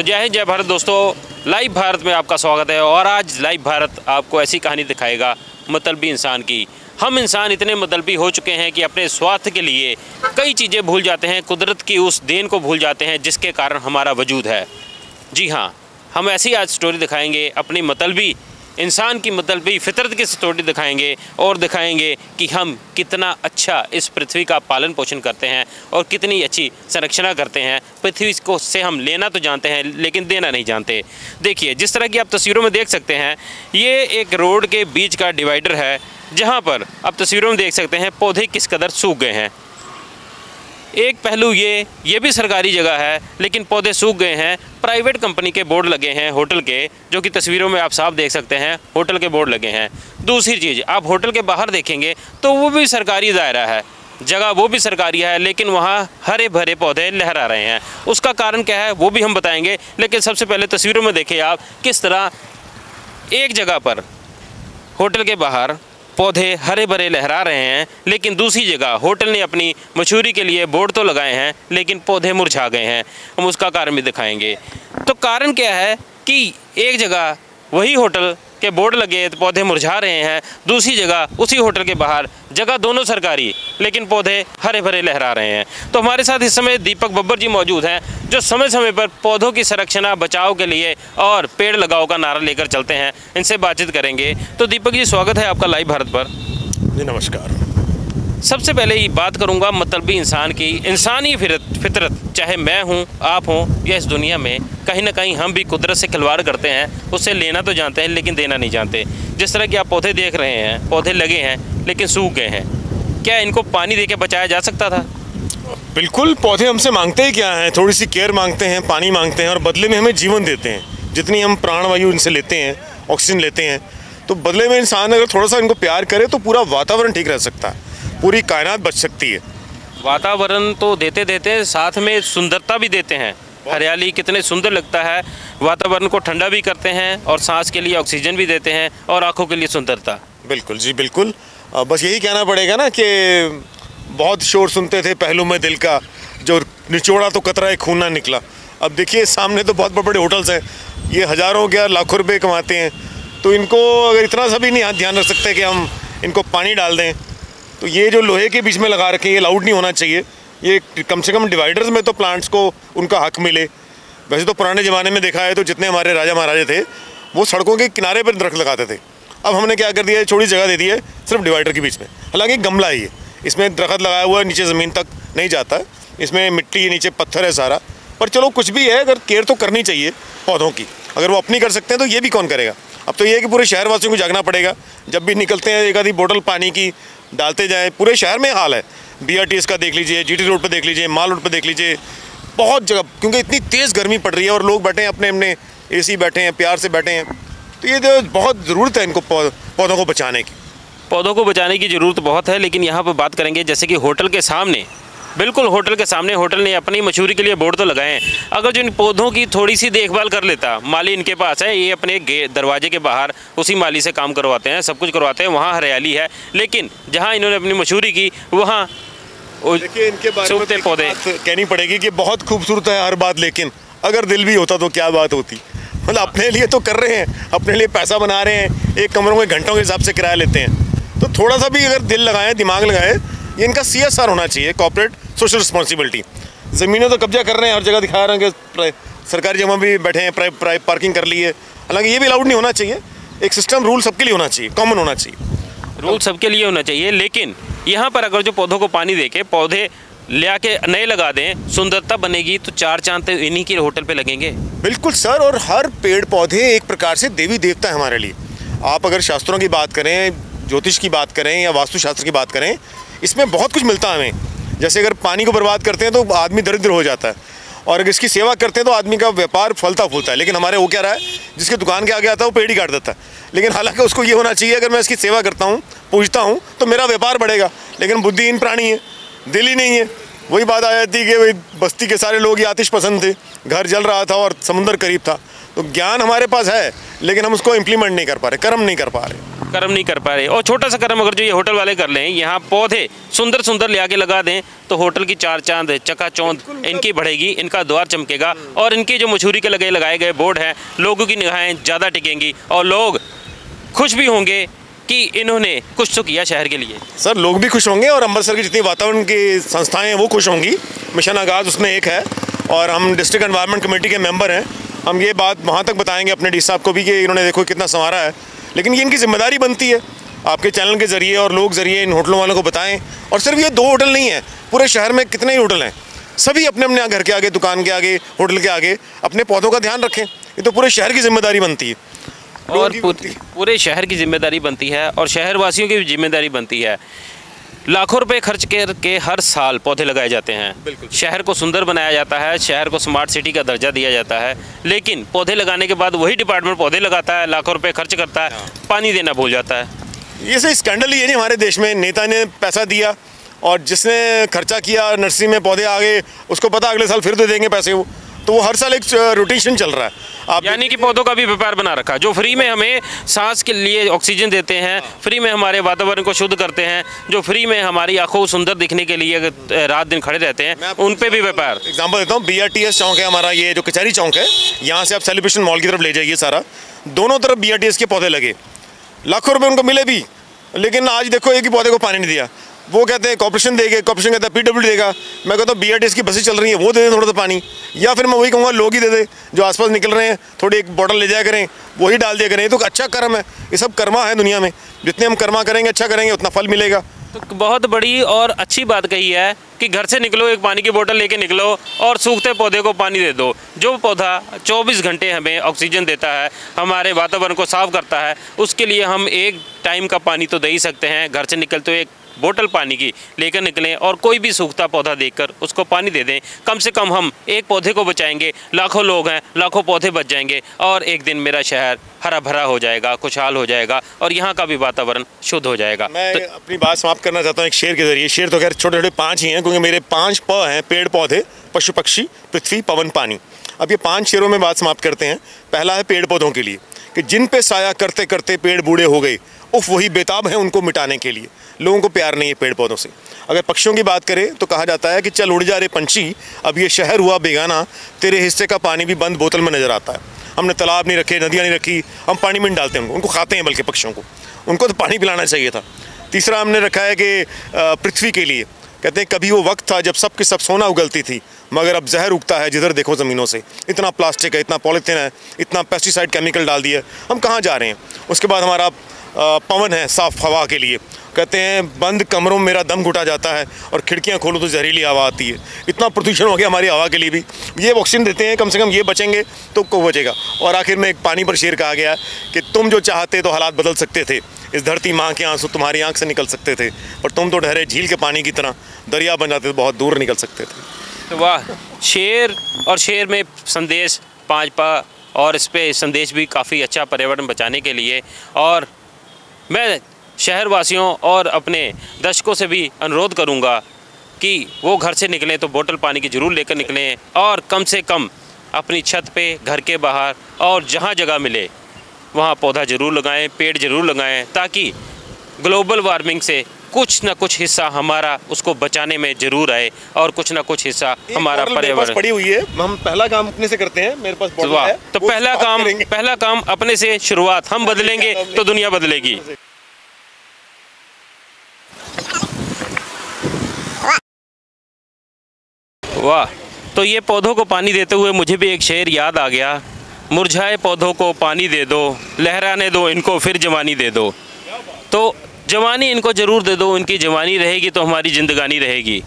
तो जय हिंद जय भारत दोस्तों, लाइव भारत में आपका स्वागत है। और आज लाइव भारत आपको ऐसी कहानी दिखाएगा मतलबी इंसान की। हम इंसान इतने मतलबी हो चुके हैं कि अपने स्वार्थ के लिए कई चीज़ें भूल जाते हैं, कुदरत की उस देन को भूल जाते हैं जिसके कारण हमारा वजूद है। जी हाँ, हम ऐसी आज स्टोरी दिखाएंगे, अपनी मतलबी इंसान की मतलबी फितरत की स्टोरी दिखाएंगे और दिखाएंगे कि हम कितना अच्छा इस पृथ्वी का पालन पोषण करते हैं और कितनी अच्छी संरक्षणा करते हैं। पृथ्वी को से हम लेना तो जानते हैं लेकिन देना नहीं जानते। देखिए, जिस तरह की आप तस्वीरों में देख सकते हैं, ये एक रोड के बीच का डिवाइडर है जहाँ पर आप तस्वीरों में देख सकते हैं पौधे किस कदर सूख गए हैं। एक पहलू ये भी सरकारी जगह है लेकिन पौधे सूख गए हैं। प्राइवेट कंपनी के बोर्ड लगे हैं होटल के, जो कि तस्वीरों में आप साफ देख सकते हैं, होटल के बोर्ड लगे हैं। दूसरी चीज़, आप होटल के बाहर देखेंगे तो वो भी सरकारी दायरा है, जगह वो भी सरकारी है, लेकिन वहाँ हरे भरे पौधे लहरा रहे हैं। उसका कारण क्या है वो भी हम बताएंगे, लेकिन सबसे पहले तस्वीरों में देखिए आप किस तरह एक जगह पर होटल के बाहर पौधे हरे भरे लहरा रहे हैं, लेकिन दूसरी जगह होटल ने अपनी मशहूरी के लिए बोर्ड तो लगाए हैं लेकिन पौधे मुरझा गए हैं। हम उसका कारण भी दिखाएंगे। तो कारण क्या है कि एक जगह वही होटल के बोर्ड लगे तो पौधे मुरझा रहे हैं, दूसरी जगह उसी होटल के बाहर जगह दोनों सरकारी लेकिन पौधे हरे भरे लहरा रहे हैं। तो हमारे साथ इस समय दीपक बब्बर जी मौजूद हैं, जो समय समय पर पौधों की संरक्षण बचाव के लिए और पेड़ लगाओ का नारा लेकर चलते हैं। इनसे बातचीत करेंगे। तो दीपक जी, स्वागत है आपका लाइव भारत पर। जी नमस्कार। सबसे पहले ये बात करूंगा मतलबी इंसान की। इंसानी फितरत, चाहे मैं हूं, आप हों या इस दुनिया में, कहीं ना कहीं हम भी कुदरत से खिलवाड़ करते हैं। उससे लेना तो जानते हैं लेकिन देना नहीं जानते। जिस तरह कि आप पौधे देख रहे हैं, पौधे लगे हैं लेकिन सूख गए हैं। क्या इनको पानी दे के बचाया जा सकता था? बिल्कुल, पौधे हमसे मांगते ही क्या हैं, थोड़ी सी केयर मांगते हैं, पानी मांगते हैं और बदले में हमें जीवन देते हैं। जितनी हम प्राणवायु इनसे लेते हैं, ऑक्सीजन लेते हैं, तो बदले में इंसान अगर थोड़ा सा इनको प्यार करे तो पूरा वातावरण ठीक रह सकता है, पूरी कायनात बच सकती है। वातावरण तो देते देते साथ में सुंदरता भी देते हैं। हरियाली कितने सुंदर लगता है, वातावरण को ठंडा भी करते हैं और सांस के लिए ऑक्सीजन भी देते हैं और आंखों के लिए सुंदरता। बिल्कुल जी बिल्कुल। बस यही कहना पड़ेगा ना कि बहुत शोर सुनते थे पहलू में दिल का, जो निचोड़ा तो कतरा खून ना निकला। अब देखिए सामने तो बहुत बड़े होटल्स हैं, ये हज़ारों क्या लाखों रुपये कमाते हैं, तो इनको अगर इतना सा भी नहीं ध्यान रख सकते कि हम इनको पानी डाल दें, तो ये जो लोहे के बीच में लगा रखे हैं ये अलाउड नहीं होना चाहिए। ये कम से कम डिवाइडर्स में तो प्लांट्स को उनका हक मिले। वैसे तो पुराने ज़माने में देखा है तो जितने हमारे राजा महाराजे थे वो सड़कों के किनारे पर दरख्त लगाते थे। अब हमने क्या कर दिया है, थोड़ी जगह दे दी है सिर्फ डिवाइडर के बीच में। हालांकि गमला ही है, इसमें दरख्त लगाया हुआ है, नीचे ज़मीन तक नहीं जाता है, इसमें मिट्टी नीचे पत्थर है सारा। पर चलो कुछ भी है, अगर केयर तो करनी चाहिए पौधों की। अगर वो अपनी कर सकते हैं तो ये भी कौन करेगा। अब तो ये है कि पूरे शहरवासियों को जागना पड़ेगा। जब भी निकलते हैं एक आधी बोतल पानी की डालते जाएं। पूरे शहर में हाल है, BRTS का देख लीजिए, GT रोड पर देख लीजिए, माल रोड पर देख लीजिए, बहुत जगह, क्योंकि इतनी तेज़ गर्मी पड़ रही है और लोग बैठे हैं अपने अपने AC बैठे हैं, प्यार से बैठे हैं। तो ये तो बहुत ज़रूरत है इनको पौधों को बचाने की। पौधों को बचाने की ज़रूरत बहुत है, लेकिन यहाँ पर बात करेंगे जैसे कि होटल के सामने, बिल्कुल होटल के सामने होटल ने अपनी मशहूरी के लिए बोर्ड तो लगाए हैं। अगर जो इन पौधों की थोड़ी सी देखभाल कर लेता, माली इनके पास है, ये अपने दरवाजे के बाहर उसी माली से काम करवाते हैं, सब कुछ करवाते हैं, वहाँ हरियाली है। लेकिन जहाँ इन्होंने अपनी मशहूरी की वहाँ देखिए इनके बारे में पौधे कहनी पड़ेगी कि बहुत खूबसूरत है हर बात, लेकिन अगर दिल भी होता तो क्या बात होती। मतलब अपने लिए तो कर रहे हैं, अपने लिए पैसा बना रहे हैं, एक कमरों में घंटों के हिसाब से किराया लेते हैं, तो थोड़ा सा भी अगर दिल लगाएं, दिमाग लगाएं, ये इनका CSR होना चाहिए, कॉर्पोरेट सोशल रिस्पॉन्सिबिलिटी। ज़मीनों तो कब्जा कर रहे हैं, हर जगह दिखा रहे हैं कि सरकारी जगह भी बैठे हैं, प्राइवेट पार्किंग कर ली है। हालांकि ये भी अलाउड नहीं होना चाहिए। एक सिस्टम, रूल सबके लिए होना चाहिए, कॉमन होना चाहिए। रूल सबके लिए होना चाहिए, लेकिन यहाँ पर अगर जो पौधों को पानी दे के पौधे ले आके नए लगा दें, सुंदरता बनेगी, तो 4 चांद तो इन्हीं के होटल पे लगेंगे। बिल्कुल सर, और हर पेड़ पौधे एक प्रकार से देवी देवता है हमारे लिए। आप अगर शास्त्रों की बात करें, ज्योतिष की बात करें या वास्तुशास्त्र की बात करें, इसमें बहुत कुछ मिलता है हमें। जैसे अगर पानी को बर्बाद करते हैं तो आदमी दरिद्र हो जाता है, और अगर इसकी सेवा करते हैं तो आदमी का व्यापार फलता फूलता है। लेकिन हमारे वो क्या रहा है, जिसके दुकान के आगे आता है वो पेड़ ही काट देता है। लेकिन हालांकि उसको ये होना चाहिए, अगर मैं इसकी सेवा करता हूँ, पूजता हूँ, तो मेरा व्यापार बढ़ेगा। लेकिन बुद्धिहीन प्राणी है, दिल ही नहीं है। वही बात आ जाती है कि भाई बस्ती के सारे लोग ही आतिश पसंद थे, घर जल रहा था और समुंदर करीब था। तो ज्ञान हमारे पास है, लेकिन हम उसको इम्प्लीमेंट नहीं कर पा रहे, कर्म नहीं कर पा रहे। और छोटा सा कर्म अगर जो ये होटल वाले कर लें, यहाँ पौधे सुंदर सुंदर ले आके लगा दें तो होटल की चार चांद चकाचौंध इनकी बढ़ेगी, इनका द्वार चमकेगा और इनकी जो मशहूरी के लगाए गए बोर्ड हैं, लोगों की निगाहें ज़्यादा टिकेंगी और लोग खुश भी होंगे कि इन्होंने कुछ तो किया शहर के लिए। सर, लोग भी खुश होंगे और अमृतसर की जितनी वातावरण की संस्थाएं हैं वो खुश होंगी। मिशन आगाज़ उसमें एक है और हम डिस्ट्रिक्ट एनवायरनमेंट कमेटी के मेंबर हैं। हम ये बात वहाँ तक बताएंगे अपने डी साहब को भी कि इन्होंने देखो कितना संवारा है, लेकिन ये इनकी जिम्मेदारी बनती है आपके चैनल के ज़रिए और लोग ज़रिए इन होटलों वालों को बताएं। और सिर्फ ये 2 होटल नहीं है, पूरे शहर में कितने ही होटल हैं, सभी अपने अपने घर के आगे, दुकान के आगे, होटल के आगे अपने पौधों का ध्यान रखें। ये तो पूरे शहर की जिम्मेदारी बनती है और पूरे शहर की जिम्मेदारी बनती है और शहरवासियों की जिम्मेदारी बनती है। लाखों रुपए खर्च करके हर साल पौधे लगाए जाते हैं, शहर को सुंदर बनाया जाता है, शहर को स्मार्ट सिटी का दर्जा दिया जाता है, लेकिन पौधे लगाने के बाद वही डिपार्टमेंट पौधे लगाता है, लाखों रुपए खर्च करता है, पानी देना भूल जाता है। ये सही स्कैंडल ही है नहीं हमारे देश में। नेता ने पैसा दिया और जिसने खर्चा किया नर्सरी में पौधे आगे, उसको पता अगले साल फिर दे देंगे पैसे वो, तो वो हर साल एक रोटेशन चल रहा है। आप यानी कि पौधों का भी व्यापार बना रखा, जो फ्री में हमें सांस के लिए ऑक्सीजन देते हैं, फ्री में हमारे वातावरण को शुद्ध करते हैं, जो फ्री में हमारी आंखों को सुंदर दिखने के लिए रात दिन खड़े रहते हैं, उन पे भी व्यापार। एग्जांपल देता हूँ, BRTS चौक है हमारा, ये जो कचहरी चौक है, यहाँ से आप सेलिब्रेशन मॉल की तरफ ले जाइए, सारा दोनों तरफ BRTS के पौधे लगे, लाखों रुपये उनको मिले भी, लेकिन आज देखो एक ही पौधे को पानी नहीं दिया। वो कहते हैं कॉर्पोरेशन देगा, कॉर्पोरेशन कहता है PWD देगा। मैं कहता हूँ BRTS की बसें चल रही हैं, वो दे दें थोड़ा सा पानी, या फिर मैं वही कहूँगा लोग ही दे दें, जो आसपास निकल रहे हैं थोड़ी एक बॉटल ले जाया करें, वही डाल दिया करें। ये तो अच्छा कर्म है, ये सब कर्मा है दुनिया में, जितने हम कर्मा करेंगे अच्छा करेंगे उतना फल मिलेगा। तो बहुत बड़ी और अच्छी बात कही है कि घर से निकलो एक पानी की बोतल लेके निकलो और सूखते पौधे को पानी दे दो। जो पौधा 24 घंटे हमें ऑक्सीजन देता है, हमारे वातावरण को साफ करता है, उसके लिए हम एक टाइम का पानी तो दे ही सकते हैं। घर से निकलते एक बोतल पानी की लेकर निकलें और कोई भी सूखता पौधा देखकर उसको पानी दे दें। कम से कम हम एक पौधे को बचाएंगे, लाखों लोग हैं, लाखों पौधे बच जाएंगे और एक दिन मेरा शहर हरा भरा हो जाएगा, खुशहाल हो जाएगा और यहाँ का भी वातावरण शुद्ध हो जाएगा। मैं अपनी बात समाप्त करना चाहता हूँ एक शेर के जरिए। शेर तो खैर छोटे छोटे 5 ही हैं, क्योंकि मेरे 5 प हैं, पेड़ पौधे, पशु पक्षी, पृथ्वी, पवन, पानी। अब ये 5 शेरों में बात समाप्त करते हैं। पहला है पेड़ पौधों के लिए कि जिन पे साया करते करते पेड़ बूढ़े हो गए, उफ वही बेताब है उनको मिटाने के लिए। लोगों को प्यार नहीं है पेड़ पौधों से। अगर पक्षियों की बात करें तो कहा जाता है कि चल उड़ जा रे पंछी, अब ये शहर हुआ बेगाना, तेरे हिस्से का पानी भी बंद बोतल में नज़र आता है। हमने तालाब नहीं रखे, नदियाँ नहीं रखी, हम पानी में नहीं डालते उनको खाते हैं, बल्कि पक्षियों को, उनको तो पानी पिलाना चाहिए था। तीसरा हमने रखा है कि पृथ्वी के लिए कहते हैं कभी वो वक्त था जब सब की सब सोना उगलती थी, मगर अब जहर उगता है जिधर देखो ज़मीनों से। इतना प्लास्टिक है, इतना पॉलीथीन है, इतना पेस्टिसाइड केमिकल डाल दिया, हम कहाँ जा रहे हैं। उसके बाद हमारा पवन है साफ़ हवा के लिए, कहते हैं बंद कमरों में मेरा दम घुटा जाता है और खिड़कियां खोलो तो जहरीली हवा आती है। इतना प्रदूषण हो गया हमारी हवा के लिए भी। ये ऑक्सीजन देते हैं, कम से कम ये बचेंगे तो को बचेगा। और आखिर में एक पानी पर शेर कहा गया कि तुम जो चाहते तो हालात बदल सकते थे, इस धरती माँ के आंसू तुम्हारी आंख से निकल सकते थे, पर तुम तो ठहरे झील के पानी की तरह, दरिया बन जाते तो बहुत दूर निकल सकते थे। तो वाह, शेर और शेर में संदेश 5 पा, और इस पे संदेश भी काफ़ी अच्छा पर्यावरण बचाने के लिए। और मैं शहरवासियों और अपने दर्शकों से भी अनुरोध करूंगा कि वो घर से निकलें तो बोतल पानी की ज़रूर लेकर निकलें और कम से कम अपनी छत पे, घर के बाहर और जहाँ जगह मिले वहाँ पौधा ज़रूर लगाएं, पेड़ ज़रूर लगाएं, ताकि ग्लोबल वार्मिंग से कुछ ना कुछ हिस्सा हमारा उसको बचाने में ज़रूर आए और कुछ ना कुछ हिस्सा हमारा पर्यावरण। पड़ी हुई है, हम पहला काम अपने से करते हैं। मेरे पास बॉटल है, तो पहला काम अपने से शुरुआत, हम बदलेंगे तो दुनिया बदलेगी। वाह, तो ये पौधों को पानी देते हुए मुझे भी एक शेर याद आ गया, मुरझाए पौधों को पानी दे दो, लहराने दो इनको फिर जवानी दे दो। तो जवानी इनको ज़रूर दे दो, इनकी जवानी रहेगी तो हमारी ज़िंदगानी रहेगी।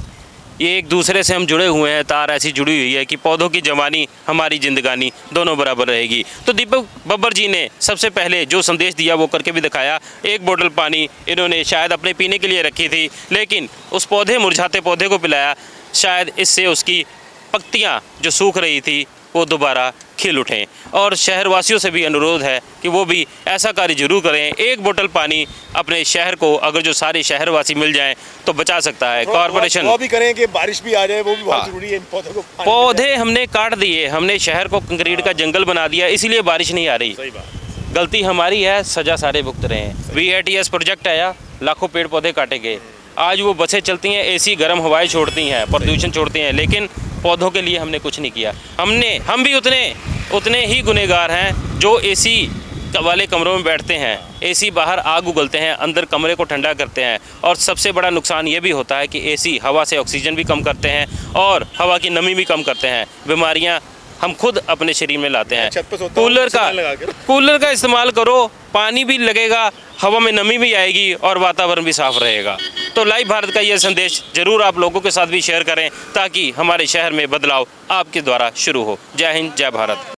ये एक दूसरे से हम जुड़े हुए हैं, तार ऐसी जुड़ी हुई है कि पौधों की जवानी, हमारी ज़िंदगानी दोनों बराबर रहेगी। तो दीपक बब्बर जी ने सबसे पहले जो संदेश दिया वो करके भी दिखाया। एक बोतल पानी इन्होंने शायद अपने पीने के लिए रखी थी, लेकिन उस पौधे, मुरझाते पौधे को पिलाया, शायद इससे उसकी पत्तियाँ जो सूख रही थी वो दोबारा खिल उठें। और शहरवासियों से भी अनुरोध है कि वो भी ऐसा कार्य जरूर करें। एक बोतल पानी अपने शहर को, अगर जो सारे शहरवासी मिल जाएं तो बचा सकता है कॉर्पोरेशन। वो भी करें कि बारिश भी आ जाए, वो भी बहुत जरूरी है। इन पौधों को पौधे हमने काट दिए, हमने शहर को कंक्रीट का जंगल बना दिया, इसीलिए बारिश नहीं आ रही। सही बात। गलती हमारी है, सज़ा सारे भुगत रहे हैं। VATS प्रोजेक्ट आया, लाखों पेड़ पौधे काटे गए। आज वो बसें चलती हैं, AC गर्म हवाएं छोड़ती हैं, प्रदूषण छोड़ती हैं, लेकिन पौधों के लिए हमने कुछ नहीं किया। हम भी उतने ही गुनहगार हैं जो AC वाले कमरों में बैठते हैं, AC बाहर आग उगलते हैं, अंदर कमरे को ठंडा करते हैं। और सबसे बड़ा नुकसान ये भी होता है कि AC हवा से ऑक्सीजन भी कम करते हैं और हवा की नमी भी कम करते हैं। बीमारियां हम खुद अपने शरीर में लाते हैं। कूलर का इस्तेमाल करो, पानी भी लगेगा, हवा में नमी भी आएगी और वातावरण भी साफ रहेगा। तो लाइव भारत का यह संदेश जरूर आप लोगों के साथ भी शेयर करें, ताकि हमारे शहर में बदलाव आपके द्वारा शुरू हो। जय हिंद, जय भारत।